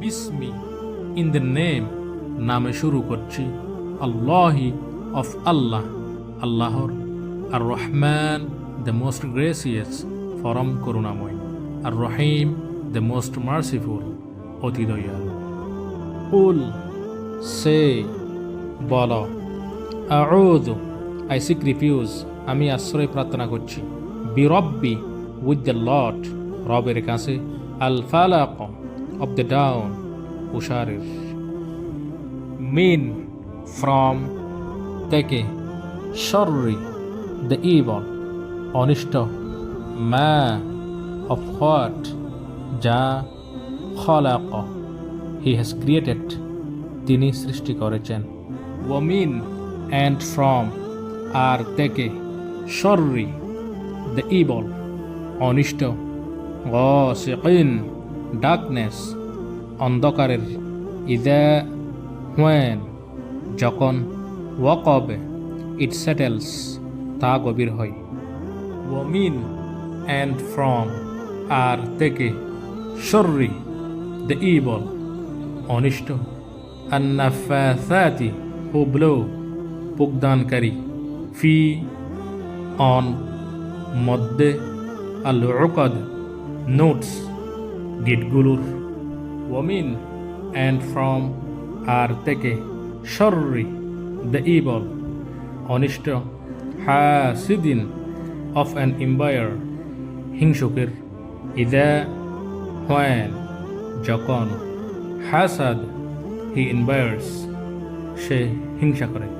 বিসমি, in the name, নামে শুরু করছি, আল্লাহি, অফ আল্লাহ, আল্লাহর, আর রহমান, দ্য মোস্ট গ্রেসিয়াস, পরম করুণাময়, আর রহিম, দ্য মোস্ট মার্সিফুল, অতি দয়ালু। কুল, সে, বল, আউযু, আই সিক রিফিউজ, আমি আশ্রয় প্রার্থনা করছি, বিরব্বি, উইথ দ্য লর্ড, রবের কাছে, আল ফালাক, অফ দ্য ডাউন, উষারের, মিন, ফ্রম, থেকে, শররি, দ্য ইভল, অনিষ্ট, মা, অফ হোয়াট, যা, খলাক, হি হ্যাজ ক্রিয়েটেড, তিনি সৃষ্টি করেছেন, ওমিন, অ্যান্ড ফ্রম, আর থেকে, শররি, দ্য ইভল, অনিষ্ট, গাসিকিন, ডার্কনেস, অন্ধকারের, ইদা, হোয়েন, যখন, ওয়াকবে, ইট সেটেলস, তা গভীর হয়, ওমিন, অ্যান্ড ফ্রম, আর থেকে, শররি, দ্য ইভল, অনিষ্ট, আন্নাফাসাতি, হু ব্লো, পুগদানকারী, ফি, অন, মধ্যে, আল উকদ, নোটস, গিটগুলোর, ওমিন, অ্যান্ড ফ্রম, আর থেকে, শররি, দ্য ইভল, অনিষ্ট, হাসিদিন, অফ অ্যান এম্পায়ার, হিংসুকের, ইদা, হোয়েন, যখন, হাসাদ, হি এম্পায়ার্স, সে হিংসা করে।